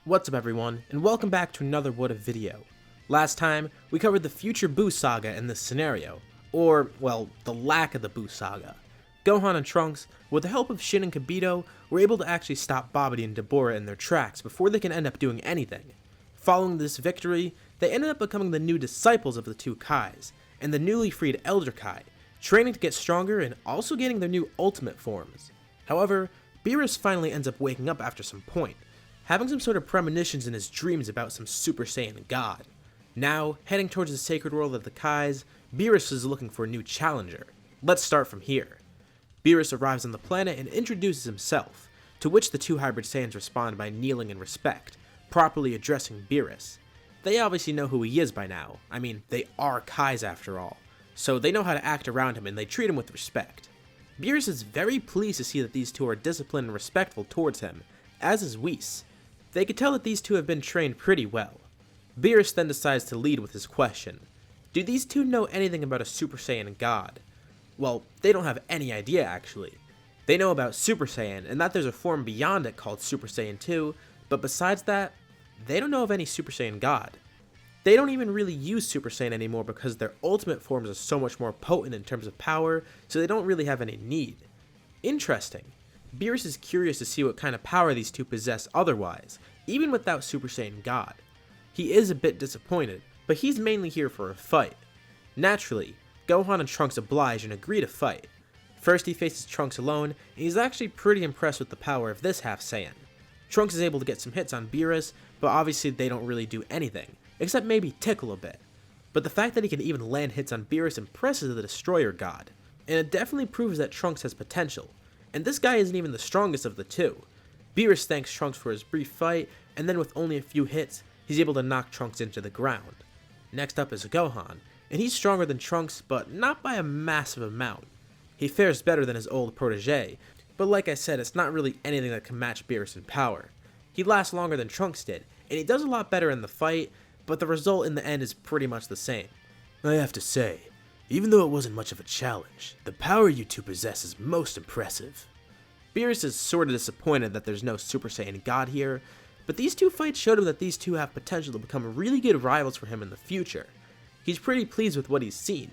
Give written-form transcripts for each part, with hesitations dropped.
What's up everyone, and welcome back to another What If video. Last time, we covered the Future Buu saga in this scenario, or, well, the lack of the Buu saga. Gohan and Trunks, with the help of Shin and Kibito, were able to actually stop Babidi and Dabura in their tracks before they can end up doing anything. Following this victory, they ended up becoming the new disciples of the two Kais, and the newly freed Elder Kai, training to get stronger and also getting their new ultimate forms. However, Beerus finally ends up waking up after some point, having some sort of premonitions in his dreams about some Super Saiyan God. Now, heading towards the sacred world of the Kais, Beerus is looking for a new challenger. Let's start from here. Beerus arrives on the planet and introduces himself, to which the two hybrid Saiyans respond by kneeling in respect, properly addressing Beerus. They obviously know who he is by now. I mean, they are Kais after all, so they know how to act around him and they treat him with respect. Beerus is very pleased to see that these two are disciplined and respectful towards him, as is Whis. They could tell that these two have been trained pretty well. Beerus then decides to lead with his question. Do these two know anything about a Super Saiyan God? Well, they don't have any idea actually. They know about Super Saiyan and that there's a form beyond it called Super Saiyan 2, but besides that, they don't know of any Super Saiyan God. They don't even really use Super Saiyan anymore because their ultimate forms are so much more potent in terms of power, so they don't really have any need. Interesting. Beerus is curious to see what kind of power these two possess otherwise, even without Super Saiyan God. He is a bit disappointed, but he's mainly here for a fight. Naturally, Gohan and Trunks oblige and agree to fight. First he faces Trunks alone, and he's actually pretty impressed with the power of this half Saiyan. Trunks is able to get some hits on Beerus, but obviously they don't really do anything, except maybe tickle a bit. But the fact that he can even land hits on Beerus impresses the Destroyer God, and it definitely proves that Trunks has potential. And this guy isn't even the strongest of the two. Beerus thanks Trunks for his brief fight, and then with only a few hits, he's able to knock Trunks into the ground. Next up is Gohan, and he's stronger than Trunks, but not by a massive amount. He fares better than his old protege, but like I said, it's not really anything that can match Beerus in power. He lasts longer than Trunks did, and he does a lot better in the fight, but the result in the end is pretty much the same. I have to say, even though it wasn't much of a challenge, the power you two possess is most impressive. Beerus is sorta disappointed that there's no Super Saiyan God here, but these two fights showed him that these two have potential to become really good rivals for him in the future. He's pretty pleased with what he's seen.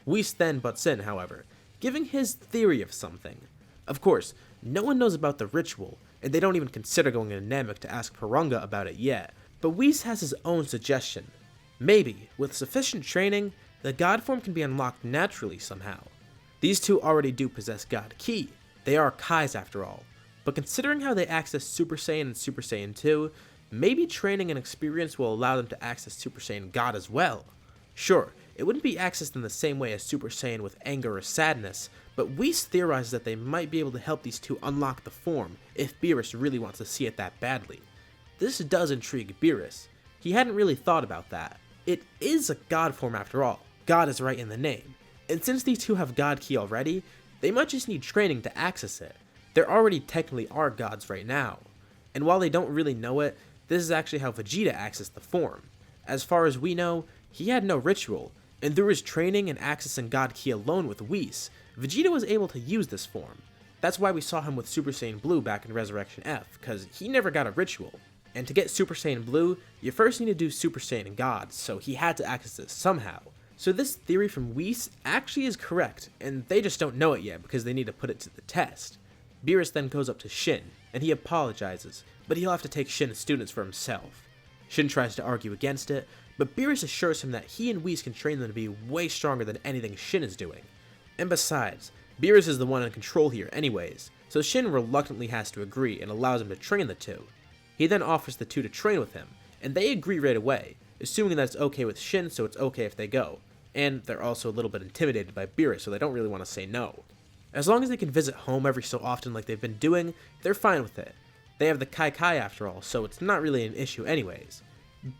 Whis then butts in, however, giving his theory of something. Of course, no one knows about the ritual, and they don't even consider going to Namek to ask Porunga about it yet, but Whis has his own suggestion. Maybe, with sufficient training, the God form can be unlocked naturally somehow. These two already do possess God Ki. They are Kais after all. But considering how they access Super Saiyan and Super Saiyan 2, maybe training and experience will allow them to access Super Saiyan God as well. Sure, it wouldn't be accessed in the same way as Super Saiyan with anger or sadness, but Whis theorizes that they might be able to help these two unlock the form if Beerus really wants to see it that badly. This does intrigue Beerus. He hadn't really thought about that. It is a God form after all. God is right in the name, and since these two have God Ki already, they might just need training to access it. There already technically are gods right now, and while they don't really know it, this is actually how Vegeta accessed the form. As far as we know, he had no ritual, and through his training and accessing God Ki alone with Whis, Vegeta was able to use this form. That's why we saw him with Super Saiyan Blue back in Resurrection F, cause he never got a ritual. And to get Super Saiyan Blue, you first need to do Super Saiyan God, so he had to access it somehow. So this theory from Whis actually is correct, and they just don't know it yet because they need to put it to the test. Beerus then goes up to Shin, and he apologizes, but he'll have to take Shin's students for himself. Shin tries to argue against it, but Beerus assures him that he and Whis can train them to be way stronger than anything Shin is doing. And besides, Beerus is the one in control here anyways, so Shin reluctantly has to agree and allows him to train the two. He then offers the two to train with him, and they agree right away, assuming that it's okay with Shin, so it's okay if they go. And they're also a little bit intimidated by Beerus, so they don't really want to say no. As long as they can visit home every so often like they've been doing, they're fine with it. They have the Kai Kai after all, so it's not really an issue anyways.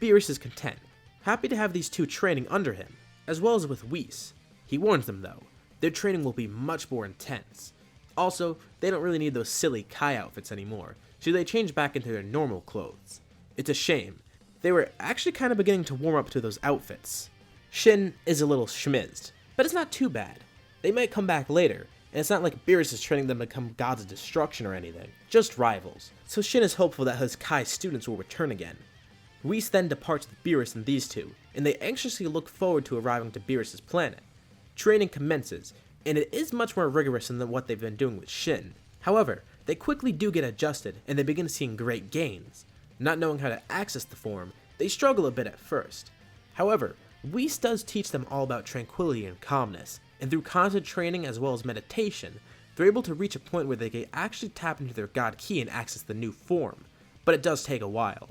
Beerus is content, happy to have these two training under him, as well as with Whis. He warns them though, their training will be much more intense. Also, they don't really need those silly Kai outfits anymore, so they change back into their normal clothes. It's a shame. They were actually kind of beginning to warm up to those outfits. Shin is a little schmizzed, but it's not too bad. They might come back later, and it's not like Beerus is training them to become gods of destruction or anything, just rivals. So Shin is hopeful that his Kai students will return again. Whis then departs with Beerus and these two, and they anxiously look forward to arriving to Beerus' planet. Training commences, and it is much more rigorous than what they've been doing with Shin. However, they quickly do get adjusted, and they begin seeing great gains. Not knowing how to access the form, they struggle a bit at first. However, Whis does teach them all about tranquility and calmness, and through constant training as well as meditation, they're able to reach a point where they can actually tap into their God Ki and access the new form, but it does take a while.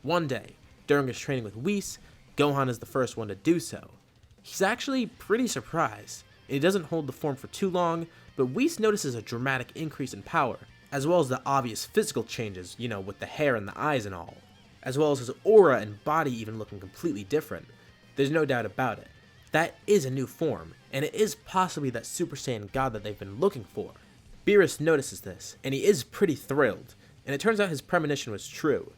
One day, during his training with Whis, Gohan is the first one to do so. He's actually pretty surprised, and he doesn't hold the form for too long, but Whis notices a dramatic increase in power, as well as the obvious physical changes, with the hair and the eyes and all, as well as his aura and body even looking completely different. There's no doubt about it. That is a new form, and it is possibly that Super Saiyan God that they've been looking for. Beerus notices this, and he is pretty thrilled, and it turns out his premonition was true.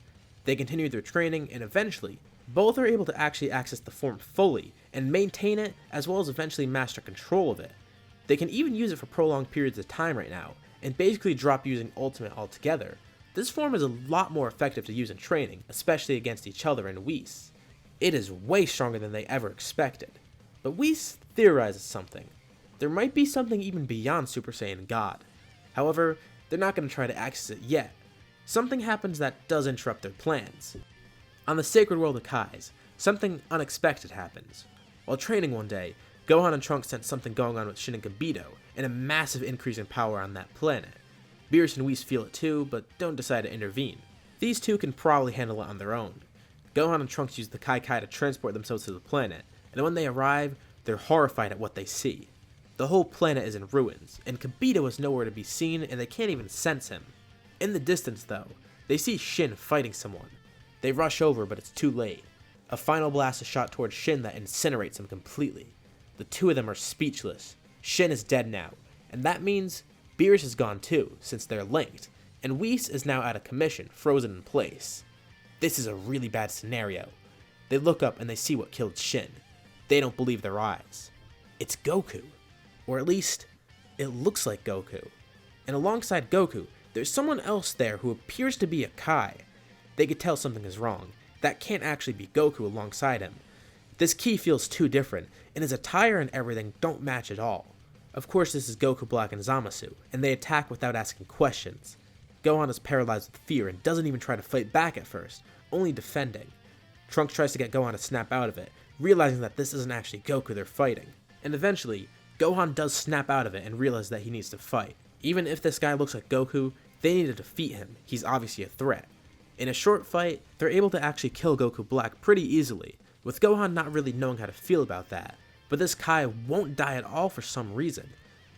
They continue their training, and eventually, both are able to actually access the form fully, and maintain it, as well as eventually master control of it. They can even use it for prolonged periods of time right now, and basically drop using Ultimate altogether. This form is a lot more effective to use in training, especially against each other and Whis. It is way stronger than they ever expected. But Whis theorizes something. There might be something even beyond Super Saiyan God. However, they're not going to try to access it yet. Something happens that does interrupt their plans. On the sacred world of Kais, something unexpected happens. While training one day, Gohan and Trunks sense something going on with Shin and Kibito, and a massive increase in power on that planet. Beerus and Whis feel it too, but don't decide to intervene. These two can probably handle it on their own. Gohan and Trunks use the Kai to transport themselves to the planet, and when they arrive, they're horrified at what they see. The whole planet is in ruins, and Kibito is nowhere to be seen, and they can't even sense him. In the distance though, they see Shin fighting someone. They rush over, but it's too late. A final blast is shot towards Shin that incinerates him completely. The two of them are speechless. Shin is dead now, and that means Beerus is gone too, since they're linked, and Whis is now out of commission, frozen in place. This is a really bad scenario. They look up and they see what killed Shin. They don't believe their eyes. It's Goku. Or at least, it looks like Goku. And alongside Goku, there's someone else there who appears to be a Kai. They could tell something is wrong. That can't actually be Goku alongside him. This Ki feels too different, and his attire and everything don't match at all. Of course, this is Goku Black and Zamasu, and they attack without asking questions. Gohan is paralyzed with fear and doesn't even try to fight back at first, only defending. Trunks tries to get Gohan to snap out of it, realizing that this isn't actually Goku they're fighting. And eventually, Gohan does snap out of it and realize that he needs to fight. Even if this guy looks like Goku, they need to defeat him. He's obviously a threat. In a short fight, they're able to actually kill Goku Black pretty easily, with Gohan not really knowing how to feel about that. But this Kai won't die at all for some reason.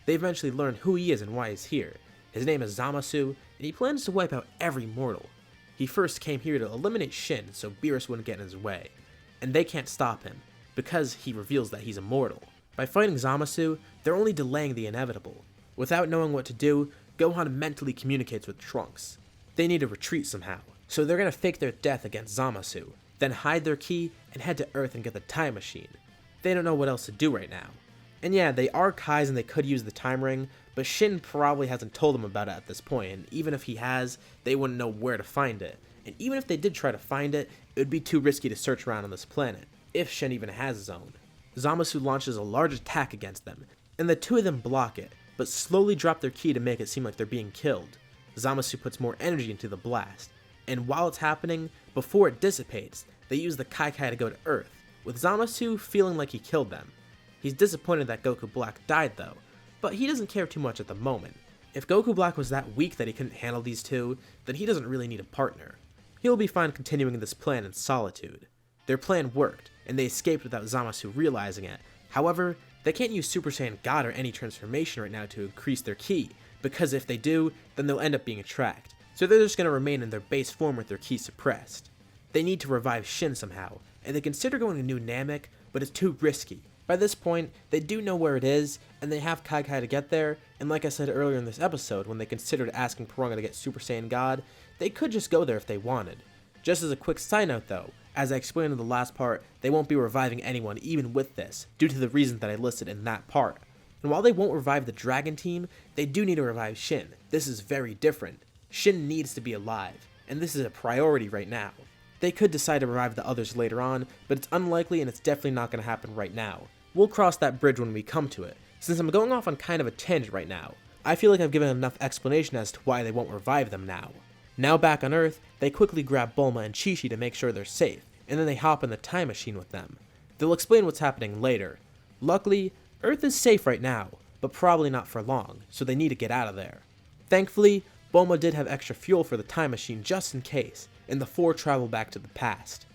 They eventually learn who he is and why he's here. His name is Zamasu, and he plans to wipe out every mortal. He first came here to eliminate Shin so Beerus wouldn't get in his way, and they can't stop him, because he reveals that he's immortal. By fighting Zamasu, they're only delaying the inevitable. Without knowing what to do, Gohan mentally communicates with Trunks. They need to retreat somehow, so they're gonna fake their death against Zamasu, then hide their Ki and head to Earth and get the time machine. They don't know what else to do right now. And yeah, they are Kais and they could use the time ring, but Shin probably hasn't told them about it at this point, and even if he has, they wouldn't know where to find it. And even if they did try to find it, it would be too risky to search around on this planet, if Shin even has his own. Zamasu launches a large attack against them, and the two of them block it, but slowly drop their Ki to make it seem like they're being killed. Zamasu puts more energy into the blast, and while it's happening, before it dissipates, they use the Kai to go to Earth, with Zamasu feeling like he killed them. He's disappointed that Goku Black died though, but he doesn't care too much at the moment. If Goku Black was that weak that he couldn't handle these two, then he doesn't really need a partner. He'll be fine continuing this plan in solitude. Their plan worked, and they escaped without Zamasu realizing it. However, they can't use Super Saiyan God or any transformation right now to increase their Ki, because if they do, then they'll end up being tracked. So they're just going to remain in their base form with their Ki suppressed. They need to revive Shin somehow, and they consider going to New Namek, but it's too risky. By this point, they do know where it is, and they have Kai to get there, and like I said earlier in this episode, when they considered asking Piranha to get Super Saiyan God, they could just go there if they wanted. Just as a quick side note though, as I explained in the last part, they won't be reviving anyone even with this, due to the reasons that I listed in that part. And while they won't revive the Dragon Team, they do need to revive Shin. This is very different. Shin needs to be alive, and this is a priority right now. They could decide to revive the others later on, but it's unlikely and it's definitely not going to happen right now. We'll cross that bridge when we come to it. Since I'm going off on kind of a tangent right now, I feel like I've given enough explanation as to why they won't revive them now. Now back on Earth, they quickly grab Bulma and Chi-Chi to make sure they're safe, and then they hop in the time machine with them. They'll explain what's happening later. Luckily, Earth is safe right now, but probably not for long, so they need to get out of there. Thankfully, Bulma did have extra fuel for the time machine just in case, and the four travel back to the past.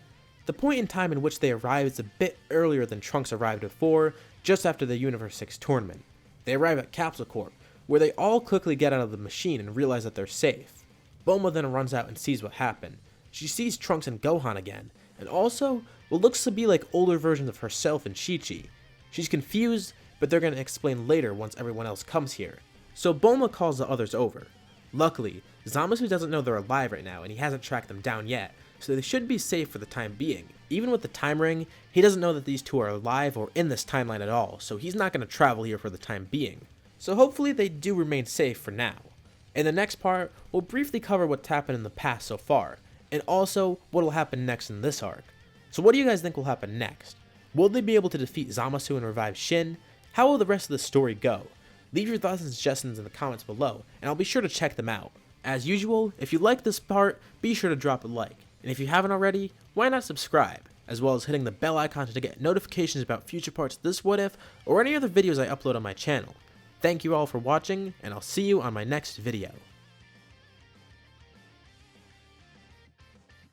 The point in time in which they arrive is a bit earlier than Trunks arrived before, just after the Universe 6 tournament. They arrive at Capsule Corp, where they all quickly get out of the machine and realize that they're safe. Bulma then runs out and sees what happened. She sees Trunks and Gohan again, and also what looks to be like older versions of herself and Chi-Chi. She's confused, but they're going to explain later once everyone else comes here. So Bulma calls the others over. Luckily, Zamasu doesn't know they're alive right now and he hasn't tracked them down yet, so they should be safe for the time being. Even with the time ring, he doesn't know that these two are alive or in this timeline at all, so he's not going to travel here for the time being. So hopefully they do remain safe for now. In the next part, we'll briefly cover what's happened in the past so far, and also what will happen next in this arc. So what do you guys think will happen next? Will they be able to defeat Zamasu and revive Shin? How will the rest of the story go? Leave your thoughts and suggestions in the comments below, and I'll be sure to check them out. As usual, if you like this part, be sure to drop a like, and if you haven't already, why not subscribe, as well as hitting the bell icon to get notifications about future parts of this What If, or any other videos I upload on my channel. Thank you all for watching, and I'll see you on my next video.